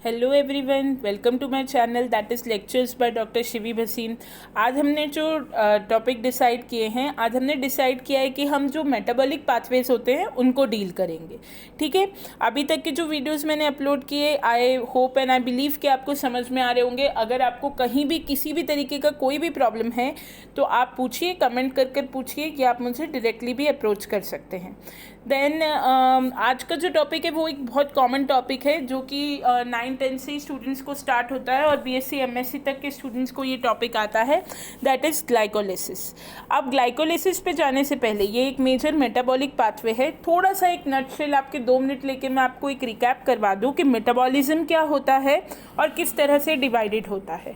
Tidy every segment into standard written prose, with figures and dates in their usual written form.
Hello everyone, welcome to my channel that is lectures by doctor Shivi Bhasin. आज हमने जो topic decide किए हैं, आज हमने डिसाइड किया है कि हम जो मेटाबॉलिक पाथवेज होते हैं उनको डील करेंगे। ठीक है, अभी तक के जो वीडियोस मैंने अपलोड किए, I hope and I believe कि आपको समझ में आ रहे होंगे। अगर आपको कहीं भी किसी भी तरीके का कोई भी प्रॉब्लम है तो आप पूछिए, कमेंट कर कर पूछिए, या आप मुझे डायरेक्टली भी अप्रोच कर सकते हैं। देन आज का जो टॉपिक है वो एक बहुत कॉमन टॉपिक है जो कि 9-10 से स्टूडेंट्स को स्टार्ट होता है और बीएससी एमएससी तक के स्टूडेंट्स को ये टॉपिक आता है, दैट इज़ ग्लाइकोलिसिस। अब ग्लाइकोलिसिस पे जाने से पहले ये एक मेजर मेटाबॉलिक पाथवे है। थोड़ा सा एक नटशेल आपके 2 मिनट लेके मैं आपको एक रिकैप करवा दूँ कि मेटाबॉलिज्म क्या होता है और किस तरह से डिवाइडेड होता है।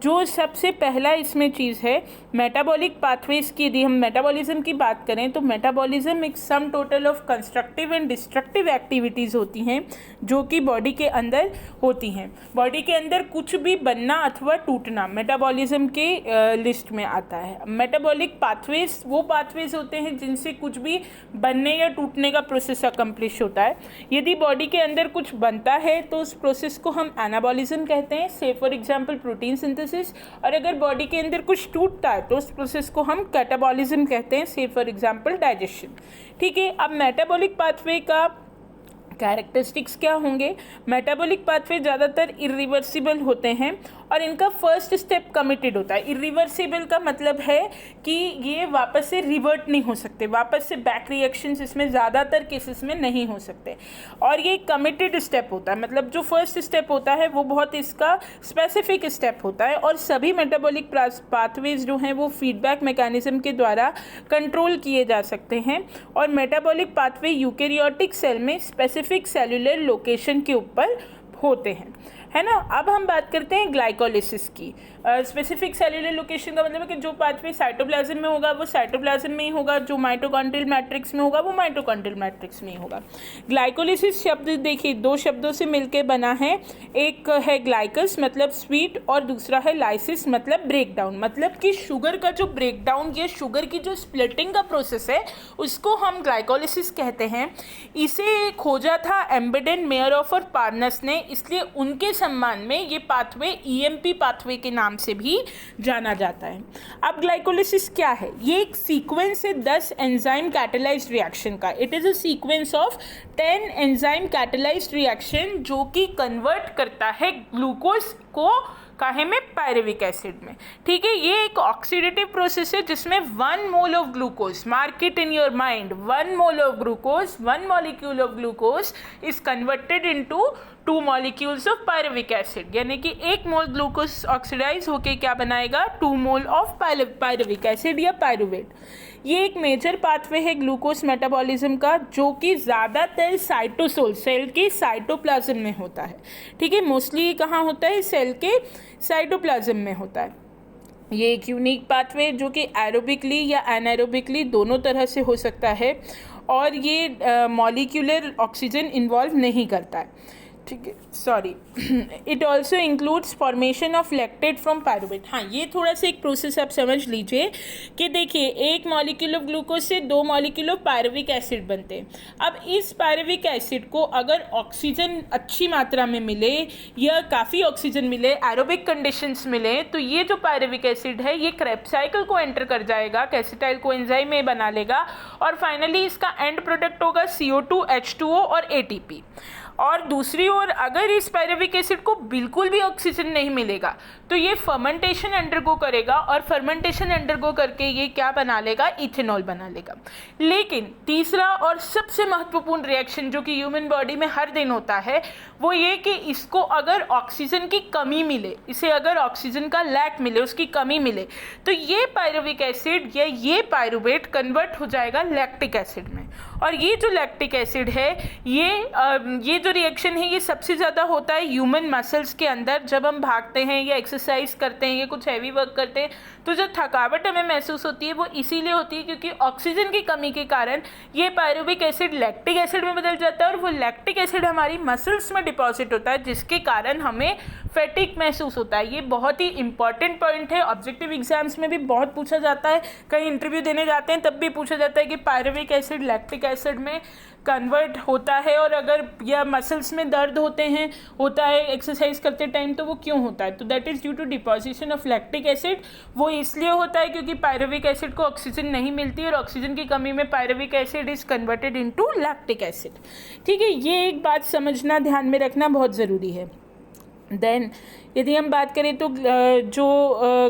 जो सबसे पहला इसमें चीज़ है मेटाबॉलिक पाथवेज की, यदि हम मेटाबॉलिज्म की बात करें तो मेटाबॉलिज्म एक sum total of constructive and destructive activities होती हैं जो कि बॉडी के अंदर होती हैं। बॉडी के अंदर कुछ भी बनना अथवा टूटना मेटाबॉलिज्म के लिस्ट में आता है। मेटाबॉलिक पाथवेज वो पाथवेज होते हैं जिनसे कुछ भी बनने या टूटने का प्रोसेस अकम्प्लिश होता है। यदि बॉडी के अंदर कुछ बनता है तो उस प्रोसेस को हम एनाबॉलिज्म कहते हैं, से फॉर एग्जाम्पल प्रोटीन सिंथेसिस। और अगर बॉडी के अंदर कुछ टूटता है तो उस प्रोसेस को हम कैटाबॉलिज्म कहते हैं, से फॉर एग्जाम्पल डाइजेशन। ठीक है, अब मेटाबॉलिक पाथवे का कैरेक्टरिस्टिक्स क्या होंगे? मेटाबॉलिक पाथवे ज़्यादातर इरिवर्सिबल होते हैं और इनका फर्स्ट स्टेप कमिटेड होता है। इरिवर्सिबल का मतलब है कि ये वापस से रिवर्ट नहीं हो सकते, वापस से बैक रिएक्शंस इसमें ज़्यादातर केसेस में नहीं हो सकते। और ये कमिटेड स्टेप होता है, मतलब जो फर्स्ट स्टेप होता है वो बहुत इसका स्पेसिफिक स्टेप होता है। और सभी मेटाबॉलिक पाथवेज जो हैं वो फीडबैक मैकेनिज्म के द्वारा कंट्रोल किए जा सकते हैं। और मेटाबॉलिक पाथवे यूकेरियोटिक सेल में स्पेसिफिक सेलुलर लोकेशन के ऊपर होते हैं, है ना। अब हम बात करते हैं ग्लाइकोलिसिस की। स्पेसिफिक सेलुलर लोकेशन का मतलब है कि जो पाथवे साइटोप्लाज्म में होगा वो साइटोप्लाज्म में ही होगा, जो माइटोकॉन्ड्रियल मैट्रिक्स में होगा वो माइटोकॉन्ड्रियल मैट्रिक्स में ही होगा। ग्लाइकोलिसिस शब्द देखिए 2 शब्दों से मिलकर बना है। एक है ग्लाइकस मतलब स्वीट और दूसरा है लाइसिस मतलब ब्रेकडाउन, मतलब कि शुगर का जो ब्रेकडाउन या शुगर की जो स्प्लिटिंग का प्रोसेस है उसको हम ग्लाइकोलिसिस कहते हैं। इसे खोजा था एम्बेडेन, मेयरहोफ और पार्नस ने, इसलिए उनके सम्मान में ये पाथवे ईएमपी पाथवे के नाम से भी जाना जाता है। अब ग्लाइकोलिसिस क्या है? ये एक सीक्वेंस है 10 एंजाइम कैटालाइज्ड रिएक्शन का। It is a sequence of 10 enzyme catalysed reaction जो कि कन्वर्ट करता है ग्लूकोज को काहे में, पायरुविक एसिड में। ठीक है, ये एक ऑक्सीडेटिव प्रोसेस है जिसमें 1 mole of glucose, mark it in your mind, 1 mole of glucose, 1 molecule of glucose is converted into 2 molecules of pyruvic acid. यानी कि 1 मोल ग्लूकोज ऑक्सीडाइज होके क्या बनाएगा? 2 मोल ऑफ पायरुविक एसिड या पायरुवेट। ये एक मेजर पाथवे है ग्लूकोज मेटाबॉलिज्म का जो कि ज़्यादातर साइटोसोल, सेल के साइटोप्लाज्म में होता है। ठीक है, मोस्टली ये कहाँ होता है? सेल के साइटोप्लाज्म में होता है। ये एक यूनिक पाथवे जो कि एरोबिकली या एनारोबिकली दोनों तरह से हो सकता है और ये मॉलिक्यूलर ऑक्सीजन इन्वॉल्व नहीं करता है। ठीक है, sorry, it also includes formation of lactate from pyruvate. हाँ, ये थोड़ा सा एक प्रोसेस आप समझ लीजिए कि देखिए 1 मॉलिक्यूल ऑफ ग्लूकोज से 2 मॉलिक्यूल ऑफ पायरुविक एसिड बनते हैं। अब इस पायरुविक एसिड को अगर ऑक्सीजन अच्छी मात्रा में मिले या काफ़ी ऑक्सीजन मिले, एरोबिक कंडीशंस मिले, तो ये जो पायरुविक एसिड है ये क्रेब्स साइकिल को एंटर कर जाएगा, कैसेटाइल कोएंजाइम में बना लेगा और फाइनली इसका एंड प्रोडक्ट होगा CO2, H2O और ATP। और दूसरी ओर अगर इस पायरुविक एसिड को बिल्कुल भी ऑक्सीजन नहीं मिलेगा तो ये फर्मेंटेशन अंडरगो करेगा और फर्मेंटेशन अंडरगो करके ये क्या बना लेगा? इथेनॉल बना लेगा। लेकिन तीसरा और सबसे महत्वपूर्ण रिएक्शन जो कि ह्यूमन बॉडी में हर दिन होता है वो ये कि इसको अगर ऑक्सीजन की कमी मिले, इसे अगर ऑक्सीजन का लैक मिले, उसकी कमी मिले, तो ये पायरुविक एसिड या ये पायरुवेट कन्वर्ट हो जाएगा लैक्टिक एसिड में। और ये जो लैक्टिक एसिड है ये जो रिएक्शन है ये सबसे ज़्यादा होता है ह्यूमन मसल्स के अंदर। जब हम भागते हैं या एक्सरसाइज करते हैं या कुछ हैवी वर्क करते हैं तो जो थकावट हमें महसूस होती है वो इसीलिए होती है क्योंकि ऑक्सीजन की कमी के कारण ये पायरुविक एसिड लैक्टिक एसिड में बदल जाता है और वो लैक्टिक एसिड हमारी मसल्स में डिपॉजिट होता है जिसके कारण हमें फैटिक महसूस होता है। ये बहुत ही इंपॉर्टेंट पॉइंट है, ऑब्जेक्टिव एग्जाम्स में भी बहुत पूछा जाता है, कहीं इंटरव्यू देने जाते हैं तब भी पूछा जाता है कि पायरुविक एसिड लैक्टिक एसिड में कन्वर्ट होता है, और अगर या मसल्स में दर्द होता है एक्सरसाइज करते टाइम, तो वो क्यों होता है? तो that is due to deposition of lactic acid. वो इसलिए होता है क्योंकि पायरुविक एसिड को ऑक्सीजन नहीं मिलती, और ऑक्सीजन की कमी में pyruvic acid is converted into lactic acid. ठीक है, ये एक बात समझना, ध्यान में रखना बहुत ज़रूरी है। देन यदि हम बात करें तो जो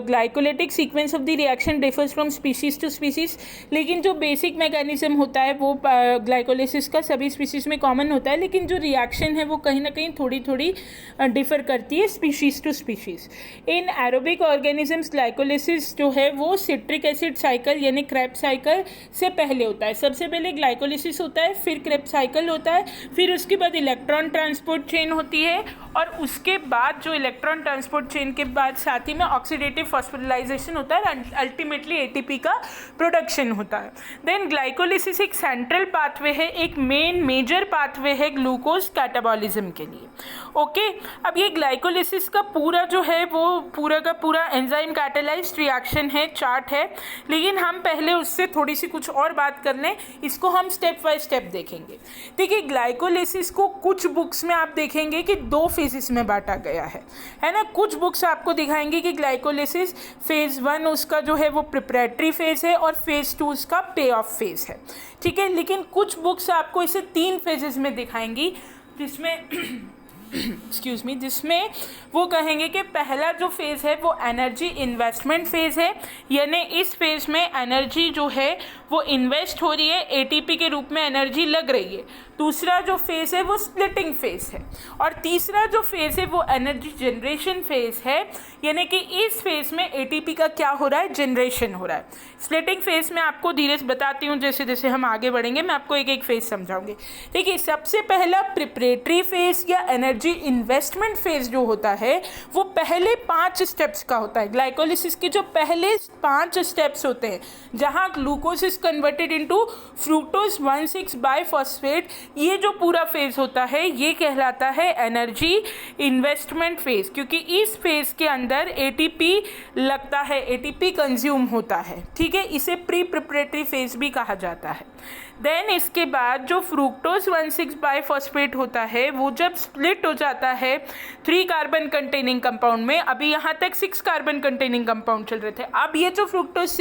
glycolytic sequence of the reaction differs from species to species, लेकिन जो बेसिक मैकेनिज्म होता है वो ग्लाइकोलिसिस का सभी स्पीशीज़ में कॉमन होता है, लेकिन जो रिएक्शन है वो कहीं ना कहीं थोड़ी थोड़ी डिफर करती है species to species. In aerobic organisms glycolysis जो है वो सिट्रिक एसिड साइकिल यानी क्रेब्स साइकिल से पहले होता है। सबसे पहले ग्लाइकोलिसिस होता है, फिर क्रेब्स साइकिल होता है, फिर उसके बाद इलेक्ट्रॉन ट्रांसपोर्ट चेन होती है, और उसके बाद जो इलेक्ट्रॉन ट्रांसपोर्ट चेन के बाद साथ ही में ऑक्सीडेटिव फॉस्फोरिलाइजेशन होता है, अल्टीमेटली एटीपी का प्रोडक्शन होता है। देन ग्लाइकोलिसिस एक सेंट्रल पाथवे है, एक मेजर पाथवे है ग्लूकोज कैटाबॉलिज्म के लिए। ओके, अब ये ग्लाइकोलिसिस का पूरा जो है वो पूरा का पूरा एंजाइम कैटालाइज्ड रिएक्शन है, चार्ट है, लेकिन हम पहले उससे थोड़ी सी कुछ और बात कर लें, इसको हम स्टेप बाय स्टेप देखेंगे। देखिए, ग्लाइकोलिसिस को कुछ बुक्स में आप देखेंगे कि 2 फेजेस में बांटा गया है ना। कुछ बुक्स आपको दिखाएंगे कि ग्लाइकोलिसिस फेज़ 1 उसका जो है वो प्रिपरेटरी फेज़ है, और फेज़ 2 उसका पे ऑफ फेज़ है। ठीक है, लेकिन कुछ बुक्स आपको इसे 3 फेजेस में दिखाएंगी, जिसमें एक्सक्यूज़ मी, जिसमें वो कहेंगे कि पहला जो फेज़ है वो एनर्जी इन्वेस्टमेंट फेज़ है, यानी इस फेज़ में एनर्जी जो है वो इन्वेस्ट हो रही है, एटीपी के रूप में एनर्जी लग रही है। दूसरा जो फेज़ है वो स्प्लिटिंग फेज़ है, और तीसरा जो फेज़ है वो एनर्जी जनरेशन फेज़ है, यानी कि इस फेज़ में एटीपी का क्या हो रहा है, जनरेशन हो रहा है। स्प्लिटिंग फेज़ में आपको धीरे से बताती हूँ, जैसे जैसे हम आगे बढ़ेंगे मैं आपको एक एक फेज़ समझाऊंगी। देखिए, सबसे पहला प्रिपरेटरी फेज़ या एनर्जी इन्वेस्टमेंट फेज़ जो होता है वो पहले 5 स्टेप्स का होता है। ग्लाइकोलिसिस के जो पहले 5 स्टेप्स होते हैं, जहाँ glucose is converted into fructose 1,6 biphosphate, ये जो पूरा फेज़ होता है ये कहलाता है एनर्जी इन्वेस्टमेंट फेज़, क्योंकि इस फेज़ के अंदर एटीपी लगता है, एटीपी कंज्यूम होता है। ठीक है, इसे प्री प्रिपरेटरी फेज़ भी कहा जाता है। देन इसके बाद जो फ्रूक्टोज 1,6 बाइफॉस्फेट होता है वो जब स्प्लिट हो जाता है 3 कार्बन कंटेनिंग कंपाउंड में, अभी यहाँ तक 6 कार्बन कंटेनिंग कंपाउंड चल रहे थे, अब ये जो फ्रूक्टोज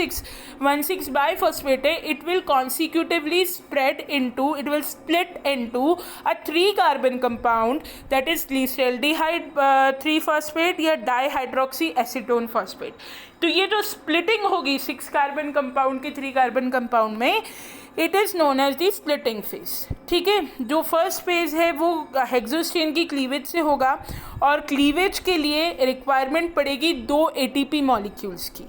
1,6 बाइफॉस्फेट है it will consecutively it will split into a 3 carbon compound, that is glyceraldehyde 3 phosphate या डाइहाइड्रोक्सी एसीटोन फॉस्फेट। तो ये जो स्प्लिटिंग होगी 6 कार्बन कंपाउंड की 3 कार्बन कंपाउंड में, it is known as the splitting phase. ठीक है, जो फर्स्ट फेज है वो हेक्सोस चेन की क्लीवेज से होगा, और क्लीवेज के लिए रिक्वायरमेंट पड़ेगी 2 एटीपी मॉलिक्यूल्स की।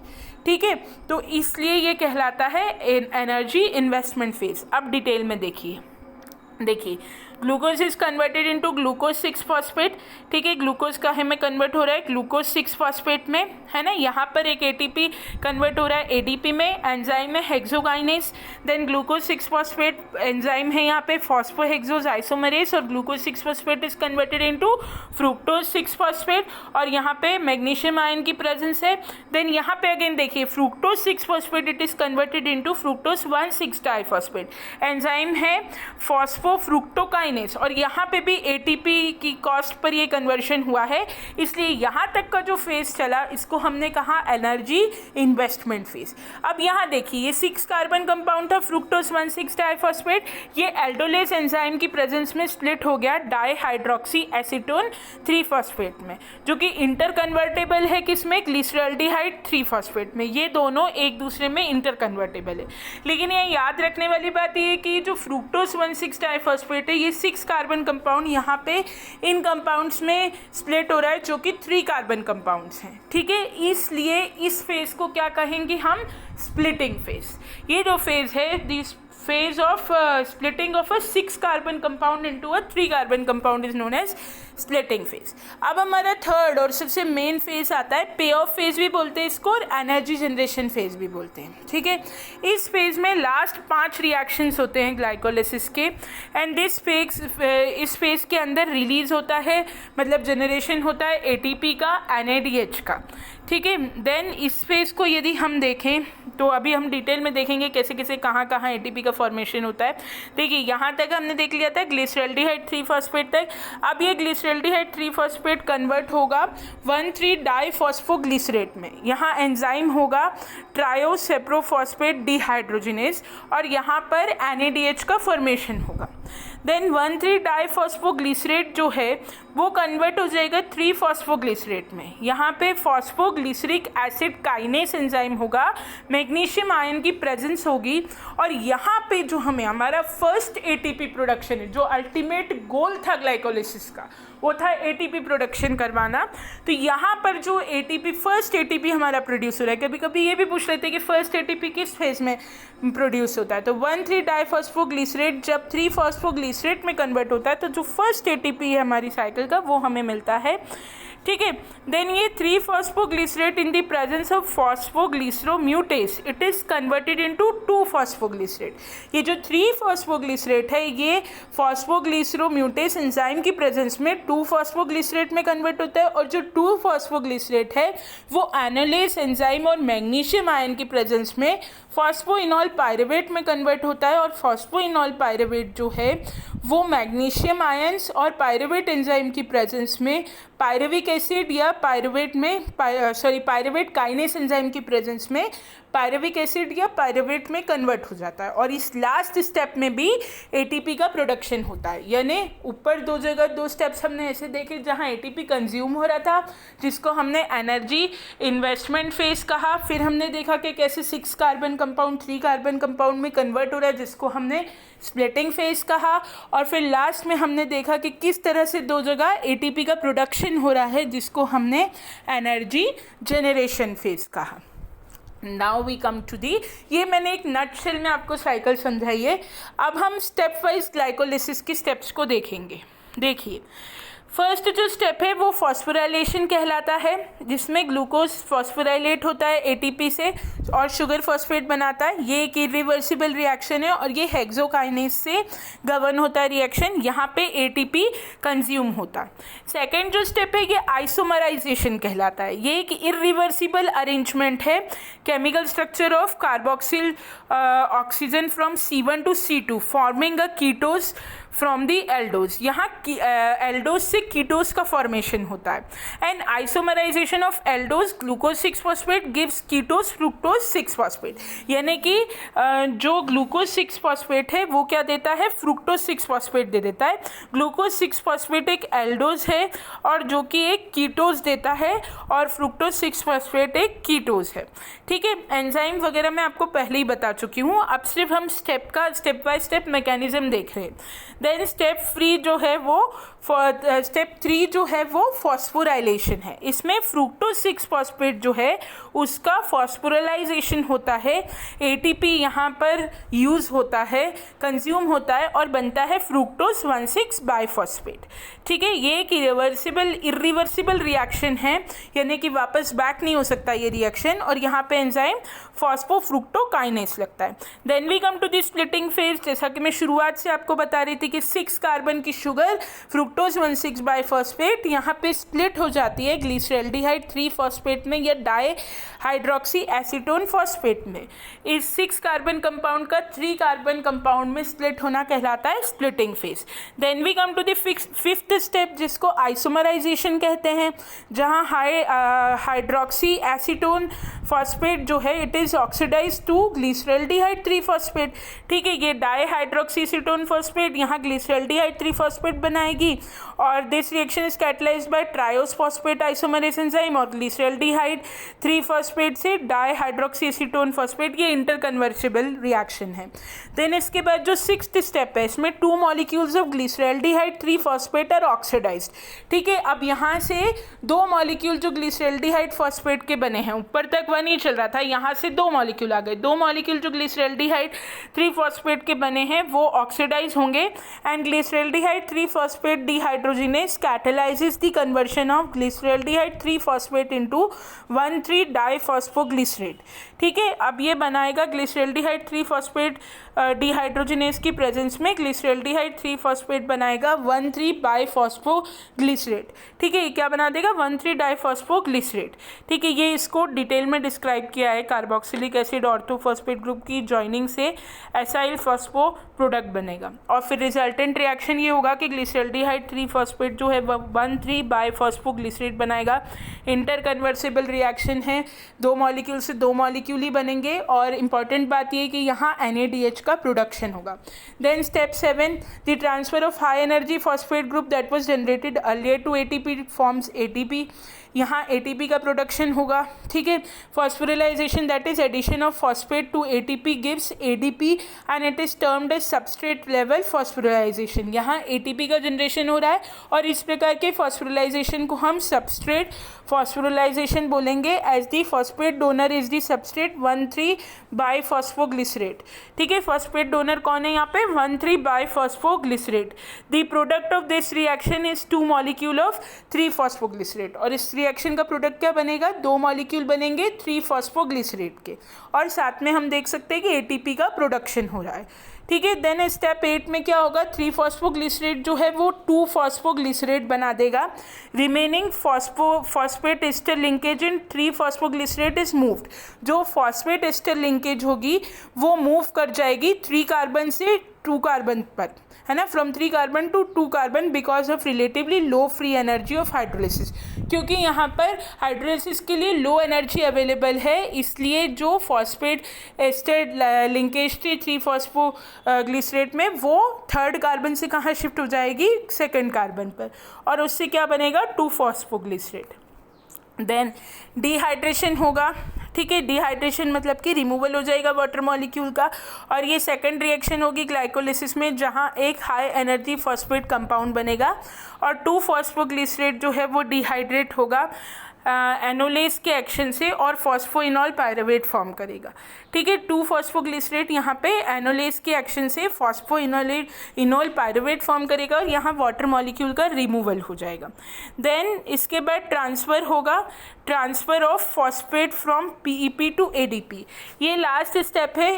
ठीक है, तो इसलिए ये कहलाता है एनर्जी इन्वेस्टमेंट फेज। अब डिटेल में देखिए, glucose is converted into glucose 6 phosphate. ठीक है, ग्लूकोज का है में कन्वर्ट हो रहा है ग्लूकोज 6 फॉस्फेट में, है ना। यहाँ पर एक एटीपी कन्वर्ट हो रहा है एडीपी में, एंजाइम है hexokinase. Then glucose 6 phosphate enzyme है यहाँ पे फॉस्फोहेक्सोज आइसोमरेज, और glucose 6 phosphate is converted into fructose 6 phosphate, और यहाँ पे मैग्नीशियम आयन की प्रेजेंस है। देन यहाँ पे अगेन देखिए fructose 6 phosphate it is converted into fructose 1,6 diphosphate, enzyme है फॉस्फोफ्रुक्टोकाइनेज, और यहाँ पे भी एटीपी की कॉस्ट पर ये कन्वर्शन हुआ है, इसलिए यहाँ तक का जो फेज चला इसको हमने कहा एनर्जी इन्वेस्टमेंट फेज। अब यहाँ देखिए, ये 6 कार्बन कंपाउंड था फ्रुक्टोज 1,6 डाइफॉस्फेट, ये एल्डोलेज एंजाइम की प्रेजेंस में स्प्लिट हो गया डाइहाइड्रोक्सी एसीटोन 3 फॉस्फेट में, जो कि इंटर कन्वर्टेबल है किसमें, ग्लिसरॉल्डिहाइड 3 फॉस्फेट में। ये दोनों एक दूसरे में इंटर कन्वर्टेबल है, लेकिन ये याद रखने वाली बात ये है कि जो फ्रुक्टोज 1,6 डाइफॉस्फेट है ये 6 कार्बन कंपाउंड यहाँ पे इन कंपाउंड्स में स्प्लिट हो रहा है, जो कि 3 कार्बन कंपाउंड्स हैं। ठीक है, इसलिए इस फेज को क्या कहेंगे हम, स्प्लिटिंग फेज। ये जो फेज है this phase of splitting of a 6 carbon compound into a 3 carbon compound is known as splitting phase. अब हमारा थर्ड और सबसे मेन फेज आता है, पे ऑफ फेज भी बोलते हैं इसको और एनर्जी जनरेशन फेज भी बोलते हैं, ठीक है। इस फेज में लास्ट 5 रिएक्शंस होते हैं ग्लाइकोलिसिस के, एंड इस फेज के अंदर रिलीज होता है, मतलब जनरेशन होता है एटीपी का, एनएडीएच का, ठीक है। देन इस फेज को यदि हम देखें तो अभी हम डिटेल में देखेंगे कैसे कैसे कहाँ कहाँ एटीपी का फॉर्मेशन होता है। देखिए यहाँ तक हमने देख लिया था ग्लिसरॉल्डिहाइड 3-फॉस्फेट तक। अब ये ग्लिसरॉल्डिहाइड 3-फॉस्फेट कन्वर्ट होगा 1,3-डाइफॉस्फोग्लिसरेट में। यहाँ एंजाइम होगा ट्रायोसेप्रोफॉस्फेट डिहाइड्रोजिनेज और यहाँ पर NADH का फॉर्मेशन होगा। देन 1,3-डाइफॉस्फोग्लिसरेट जो है वो कन्वर्ट हो जाएगा 3-फॉस्फोग्लिसरेट में। यहाँ पे फॉस्फोग्लिसरिक एसिड काइनेस एंजाइम होगा, मैग्नीशियम आयन की प्रेजेंस होगी, और यहाँ पे जो हमें हमारा फर्स्ट एटीपी प्रोडक्शन है, जो अल्टीमेट गोल था ग्लाइकोलिसिस का, वो था एटीपी प्रोडक्शन करवाना। तो यहाँ पर जो एटीपी, फर्स्ट एटीपी हमारा प्रोड्यूस हो रहा है, कभी कभी ये भी पूछ लेते हैं कि फर्स्ट एटीपी किस फेज में प्रोड्यूस होता है, तो 1,3-डाइफॉस्फोग्लिसरेट जब 3-फॉस्फोग्लिसरेट में कन्वर्ट होता है तो जो फर्स्ट एटीपी है हमारी साइकिल का वो हमें मिलता है, ठीक है। देन ये three phosphoglycerate in the presence of phosphoglyceromutase it is converted into two phosphoglycerate. ये जो 3-फॉस्फोग्लिसरेट है ये फॉस्फोग्लिसरोम्यूटेस एंजाइम की प्रेजेंस में 2-फॉस्फोग्लिसरेट में कन्वर्ट होता है, और जो 2-फॉस्फोग्लिसरेट है वो एनालेस एंजाइम और मैग्नीशियम आयन की प्रेजेंस में फॉस्फोइनॉल पायरुवेट में कन्वर्ट होता है। और फॉस्फोइनॉल पायरुवेट जो है वो मैग्नीशियम आयंस और पायरुवेट एंजाइम की प्रेजेंस में पायरुविक एसिड या पायरुवेट में पायरुवेट काइनेस एंजाइम की प्रेजेंस में पायरुविक एसिड या पायरुवेट में कन्वर्ट हो जाता है। और इस लास्ट स्टेप में भी एटीपी का प्रोडक्शन होता है। यानी ऊपर दो जगह 2 स्टेप्स हमने ऐसे देखे जहां एटीपी कंज्यूम हो रहा था, जिसको हमने एनर्जी इन्वेस्टमेंट फेज कहा। फिर हमने देखा कि कैसे 6 कार्बन कंपाउंड 3 कार्बन कंपाउंड में कन्वर्ट हो रहा है, जिसको हमने स्प्लिटिंग फेज कहा। और फिर लास्ट में हमने देखा कि किस तरह से 2 जगह एटीपी का प्रोडक्शन हो रहा है, जिसको हमने एनर्जी जनरेशन फेज कहा। Now we come to the, ये मैंने एक नटशेल में आपको साइकिल समझाई है। अब हम स्टेप वाइज ग्लाइकोलिसिस की स्टेप्स को देखेंगे। देखिए फर्स्ट जो स्टेप है वो फॉस्फोराइलेशन कहलाता है, जिसमें ग्लूकोज फॉस्फोराइलेट होता है एटीपी से और शुगर फॉस्फेट बनाता है। ये एक इरिवर्सिबल रिएक्शन है और ये हेक्सोकाइनेज से गवर्न होता है रिएक्शन। यहाँ पे एटीपी कंज्यूम होता है। सेकेंड जो स्टेप है ये आइसोमराइजेशन कहलाता है। ये एक इरिवर्सिबल अरेंजमेंट है, chemical structure of carboxyl oxygen from C1 to C2 forming a ketose from the aldose. यहाँ एल्डोज से कीटोज का फॉर्मेशन होता है। And isomerization of aldose glucose six phosphate gives ketose fructose six phosphate. यानी कि जो ग्लूकोज 6-फॉस्फेट है वो क्या देता है, फ्रुक्टोज 6-फॉस्फेट दे देता है। ग्लूकोज 6-फॉस्फेट एक एल्डोज है और जो कि एक कीटोज देता है, और फ्रुक्टोज 6-फॉस्फेट एक कीटोज है, ठीक है। एंजाइम वगैरह मैं आपको पहले ही बता चुकी हूँ। अब सिर्फ हम स्टेप बाय स्टेप मैकेनिज्म देख रहे हैं। देन स्टेप 3 जो है वो स्टेप 3 जो है वो फॉस्फोराइलेशन है। इसमें फ्रुक्टोज 6-फॉस्फेट जो है उसका फॉस्फोराइलेशन होता है। एटीपी यहाँ पर यूज़ होता है, कंज्यूम होता है और बनता है फ्रुक्टोज 1,6-बाइफॉस्फेट, ठीक है। ये एक इरिवर्सिबल रिएक्शन है, यानी कि वापस बैक नहीं हो सकता ये रिएक्शन, और यहाँ पे एंजाइम फॉस्फोफ्रुक्टोकाइनेस लगता है। Then we come to the splitting phase. जैसा कि मैं शुरुआत से आपको बता रही थी कि 6 कार्बन की शुगर फ्रुक्टोज 1,6-बाइफॉस्फेट यहाँ पे स्प्लिट हो जाती है ग्लिसरॉल्डिहाइड 3-फॉस्फेट में या डाई हाइड्रोक्सी एसीटोन फॉस्फेट में। इस 6 कार्बन कंपाउंड का 3 कार्बन कंपाउंड में स्प्लिट होना कहलाता है splitting phase. Then we come to the 5th step, जिसको आइसोमराइजेशन कहते हैं, जहाँ हाइड्रोक्सी एसीटोन फॉस्फेट जो है it is oxidize to glyceraldehyde three phosphate, ठीक है। ये डाई हाइड्रोक्सी एसीटोन फॉस्फेट यहाँ ग्लिसरॉल्डिहाइड 3-फॉस्फेट बनाएगी, और this reaction is catalyzed by triose phosphate isomerase enzyme, और ग्लिसरॉल्डिहाइड 3-फॉस्फेट से डाई हाइड्रोक्सी एसीटोन फॉस्फेट, ये इंटरकन्वर्सिबल रिएक्शन है। देन इसके बाद जो 6th स्टेप है, इसमें 2 molecules of glyceraldehyde three phosphate are oxidized, ठीक है। अब यहाँ से 2 मॉलिक्यूल जो ग्लिसरॉल्डिहाइड फॉस्फेट के बने हैं, ऊपर तक 1 ही चल रहा था, यहाँ से 2 मॉलिक्यूल आ गए। 2 मॉलिक्यूल जो ग्लिसरॉल्डिहाइड 3-फॉस्फेट के बने हैं वो ऑक्सीडाइज होंगे, and glyceraldehyde three phosphate dehydro dehydrogenase catalyzes the conversion of glyceraldehyde 3-phosphate into 1,3-diphosphoglycerate। ठीक है, अब ये बनाएगा ग्लिसरल्डिहाइड 3-phosphate डिहाइड्रोजनेस की प्रेजेंस में ग्लिसरल्डिहाइड 3-phosphate बनाएगा 1,3-biphosphoglycerate। ठीक है, ये क्या बना देगा 1,3-diphosphoglycerate। ठीक है, ये इसको डिटेल में डिस्क्राइब किया है कार्बोक्सिलिक एसिड ऑर्थोफॉस्फेट ग्रुप की जॉइनिंग से एसाइल फॉस्फो प्रोडक्ट बनेगा। और फिर रिजल्टेंट रिएक्शन ये होगा कि ग्लिसरल्डिहाइड 3-phosphate जो है 1,3-biphosphoglycerate बनाएगा। इंटर कन्वर्सिबल रिएक्शन है, 2 मॉलिक्यूल से 2 मॉलिक्यूल ही बनेंगे। और इम्पॉर्टेंट बात ये कि यहाँ NADH का प्रोडक्शन होगा। Then step 7, the transfer of high energy phosphate group that was generated earlier to ATP forms ATP। यहाँ ATP का प्रोडक्शन होगा। ठीक है, phosphorylation that is addition of phosphate to ATP gives ADP and it is termed as substrate level phosphorylation. यहाँ ATP का generation हो रहा है और इस प्रकार के फॉस्फोरिलाइजेशन को हम सबस्ट्रेट फॉस्फोरिलाइजेशन बोलेंगे as the phosphate donor is the substrate 1,3-biphosphoglycerate। ठीक है, फॉस्फेट डोनर कौन है यहाँ पे 1,3-biphosphoglycerate। The product of this reaction is 2 molecule of 3-phosphoglycerate। और इस रिएक्शन का प्रोडक्ट क्या बनेगा, 2 मॉलिक्यूल बनेंगे 3-phosphoglycerate के। और साथ में हम देख सकते हैं कि ATP का प्रोडक्शन हो रहा है। ठीक है, देन स्टेप 8 में क्या होगा, 3-phosphoglycerate जो है वो 2-phosphoglycerate बना देगा। Remaining phosphate ester linkage in 3-phosphoglycerate is moved. जो फॉस्फेट एस्टर लिंकेज होगी वो मूव कर जाएगी 3 कार्बन से 2 कार्बन पर, है ना, from 3 carbon to 2 carbon because of relatively low free energy of hydrolysis. क्योंकि यहाँ पर हाइड्रोलिसिस के लिए लो एनर्जी अवेलेबल है, इसलिए जो फॉस्फेट एस्टर लिंकेज थी 3-phosphoglycerate में वो 3rd कार्बन से कहाँ शिफ्ट हो जाएगी 2nd कार्बन पर, और उससे क्या बनेगा 2-phosphoglycerate। देन डिहाइड्रेशन होगा। ठीक है, डिहाइड्रेशन मतलब कि रिमूवल हो जाएगा वाटर मॉलिक्यूल का। और ये सेकंड रिएक्शन होगी ग्लाइकोलिसिस में, जहाँ एक हाई एनर्जी फॉस्फेट कंपाउंड बनेगा और 2-phosphoglycerate जो है वो डिहाइड्रेट होगा एनोलेस के एक्शन से और फॉस्फोइनॉल पायरुवेट फॉर्म करेगा। ठीक है, 2-phosphoglycerate यहाँ पे एनोलेस के एक्शन से फॉस्फोइनॉल पायरुवेट फॉर्म करेगा और यहाँ वाटर मॉलिक्यूल का रिमूवल हो जाएगा। देन इसके बाद ट्रांसफ़र होगा, transfer of phosphate from PEP to ADP। ये लास्ट स्टेप है।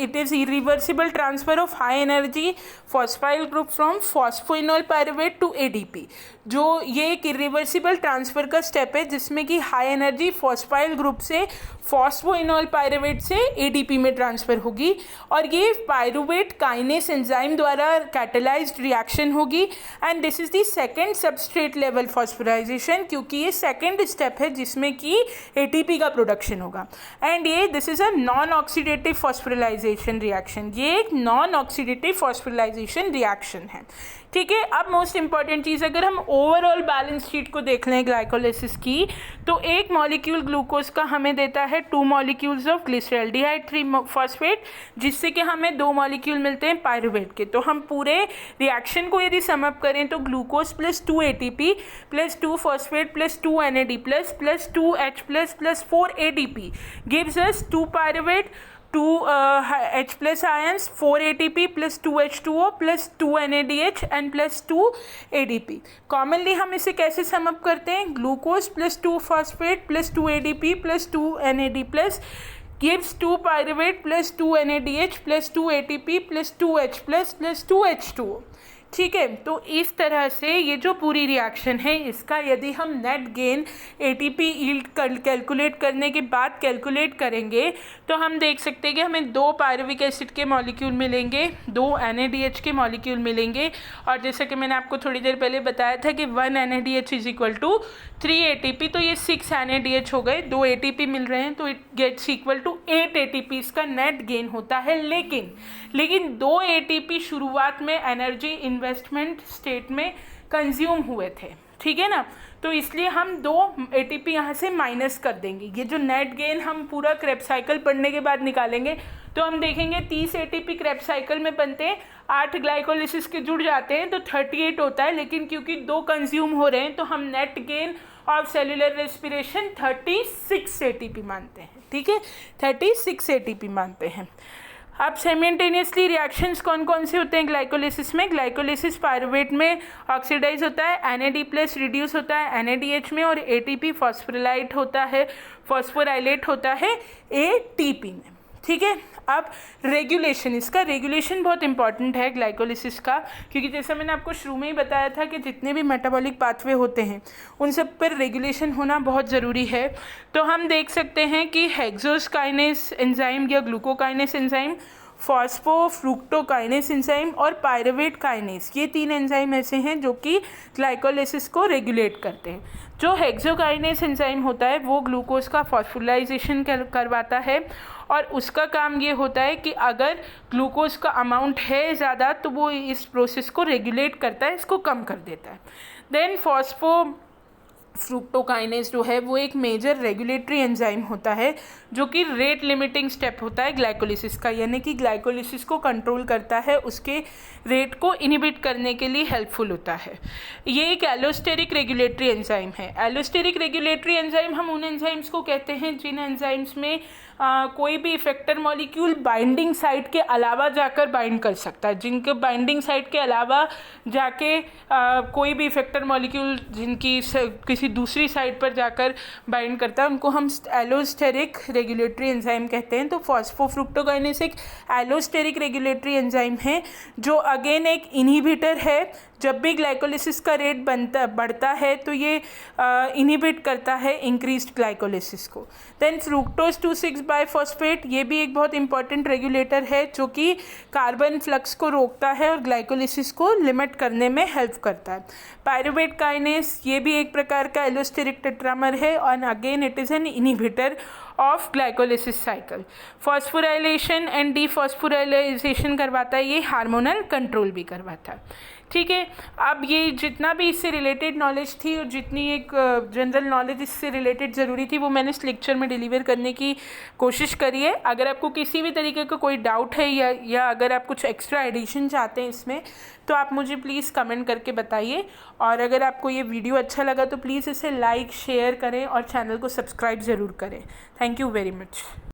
It is irreversible transfer of high energy phosphoryl group from phosphoenol pyruvate to ADP। जो ये एक इरिवर्सिबल ट्रांसफ़र का स्टेप है जिसमें कि हाई एनर्जी फॉस्फाइल ग्रुप से फॉस्फोइनॉल पायरुवेट से ADP में ट्रांसफ़र होगी। और ये पायरुवेट काइनेस एंजाइम द्वारा कैटेलाइज्ड रिएक्शन होगी and this is the second substrate level phosphorylation, क्योंकि ये सेकंड स्टेप है जिसमें कि ATP का प्रोडक्शन होगा। एंड ये this is a non oxidative phosphorylation reaction. ये एक नॉन ऑक्सीडेटिव फॉस्फोरिलाइजेशन रिएक्शन है। ठीक है, अब मोस्ट इंपॉर्टेंट चीज़, अगर हम ओवरऑल बैलेंस शीट को देख लें ग्लाइकोलिसिस की, तो एक मॉलिक्यूल ग्लूकोज का हमें देता है 2 मॉलिक्यूल्स ऑफ ग्लिसरल्डिहाइड 3-phosphate, जिससे कि हमें 2 मॉलिक्यूल मिलते हैं पायरुवेट के। तो हम पूरे रिएक्शन को यदि सम अप करें तो glucose plus 2 ATP plus 2-phosphate plus 2 NAD plus 2 H plus 4 ADP gives us 2 pyruvate 2 H plus ions 4 ATP plus 2 H2O plus 2 NADH and plus 2 ADP। Commonly हम इसे कैसे समअप करते हैं, glucose plus 2-phosphate plus 2 ADP plus 2 NAD plus gives 2 pyruvate plus 2 NADH plus 2 ATP plus 2 H plus 2 H2O। ठीक है, तो इस तरह से ये जो पूरी रिएक्शन है इसका यदि हम net gain ATP yield calculate करने के बाद कैलकुलेट करेंगे तो हम देख सकते हैं कि हमें 2 पायरुविक एसिड के मॉलिक्यूल मिलेंगे, 2 NADH के मॉलिक्यूल मिलेंगे। और जैसा कि मैंने आपको थोड़ी देर पहले बताया था कि 1 NADH is equal to 3 ATP, तो ये 6 NADH हो गए, 2 ATP मिल रहे हैं, तो it gets equal to 8 ATP इसका नेट गेन होता है। लेकिन 2 ATP शुरुआत में एनर्जी इन्वेस्टमेंट स्टेट में कंज्यूम हुए थे, ठीक है ना, तो इसलिए हम 2 ATP यहाँ से माइनस कर देंगे। ये जो नेट गेन हम पूरा क्रेब साइकिल पढ़ने के बाद निकालेंगे तो हम देखेंगे 30 ATP क्रेब साइकिल में बनते हैं, 8 ग्लाइकोलिसिस के जुड़ जाते हैं तो 38 होता है, लेकिन क्योंकि 2 कंज्यूम हो रहे हैं तो हम net gain of cellular respiration 36 ATP मानते हैं। ठीक है, 36 ATP मानते हैं। अब साइमल्टेनियसली रिएक्शंस कौन कौन से होते हैं ग्लाइकोलिसिस में? ग्लाइकोलिसिस पायरुवेट में ऑक्सीडाइज होता है, NAD+ रिड्यूस होता है NADH में, और ATP फॉस्फोराइलेट होता है ATP में। ठीक है। अब रेगुलेशन, इसका रेगुलेशन बहुत इंपॉर्टेंट है ग्लाइकोलिसिस का, क्योंकि जैसा मैंने आपको शुरू में ही बताया था कि जितने भी मेटाबॉलिक पाथवे होते हैं उन सब पर रेगुलेशन होना बहुत ज़रूरी है। तो हम देख सकते हैं कि हेक्सोकाइनेस एंजाइम या ग्लूकोकाइनेस एंजाइम, फॉस्फोफ्रुक्टोकाइनेस एंजाइम और पायरुवेट काइनेस, ये 3 एंजाइम ऐसे हैं जो कि ग्लाइकोलिसिस को रेगुलेट करते हैं। जो हेक्सोकाइनेस एंजाइम होता है वो ग्लूकोज का फॉस्फोराइलेशन करवाता है, और उसका काम ये होता है कि अगर ग्लूकोज का अमाउंट है ज़्यादा तो वो इस प्रोसेस को रेगुलेट करता है, इसको कम कर देता है। देन फ्रुक्टोकाइनेस जो है वो एक मेजर रेगुलेटरी एंजाइम होता है जो कि रेट लिमिटिंग स्टेप होता है ग्लाइकोलिसिस का, यानी कि ग्लाइकोलिसिस को कंट्रोल करता है, उसके रेट को इनहिबिट करने के लिए हेल्पफुल होता है। ये एक एलोस्टेरिक रेगुलेटरी एंजाइम है। एलोस्टेरिक रेगुलेटरी एंजाइम हम उन एंजाइम्स को कहते हैं जिन एंजाइम्स में कोई भी इफेक्टर मॉलिक्यूल बाइंडिंग साइट के अलावा जाकर बाइंड कर सकता है, जिनके बाइंडिंग साइट के अलावा जाके कोई भी इफेक्टर मॉलिक्यूल जिनकी किसी दूसरी साइट पर जाकर बाइंड करता है उनको हम एलोस्टेरिक रेगुलेटरी एंजाइम कहते हैं। तो फॉस्फोफ्रुक्टोकाइनेस एक एलोस्टेरिक रेगुलेटरी एंजाइम है जो अगेन एक इनहिबिटर है। जब भी ग्लाइकोलिसिस का रेट बढ़ता है तो ये इनहिबिट करता है इंक्रीज्ड ग्लाइकोलिसिस को। देन फ्रुक्टोज 2,6-बाइफॉस्फेट, ये भी एक बहुत इंपॉर्टेंट रेगुलेटर है जो कि कार्बन फ्लक्स को रोकता है और ग्लाइकोलिसिस को लिमिट करने में हेल्प करता है। पायरुवेट काइनेस, ये भी एक प्रकार का एलोस्टेरिक टेट्रामर है और again it is an inhibitor of glycolysis cycle. Phosphorylation and dephosphorylation करवाता है, ये हार्मोनल कंट्रोल भी करवाता है। ठीक है। अब ये जितना भी इससे रिलेटेड नॉलेज थी और जितनी एक जनरल नॉलेज इससे रिलेटेड ज़रूरी थी वो मैंने इस लेक्चर में डिलीवर करने की कोशिश करी है। अगर आपको किसी भी तरीके का कोई डाउट है या अगर आप कुछ एक्स्ट्रा एडिशन चाहते हैं इसमें तो आप मुझे प्लीज़ कमेंट करके बताइए, और अगर आपको ये वीडियो अच्छा लगा तो प्लीज़ इसे लाइक शेयर करें और चैनल को सब्सक्राइब ज़रूर करें। Thank you very much.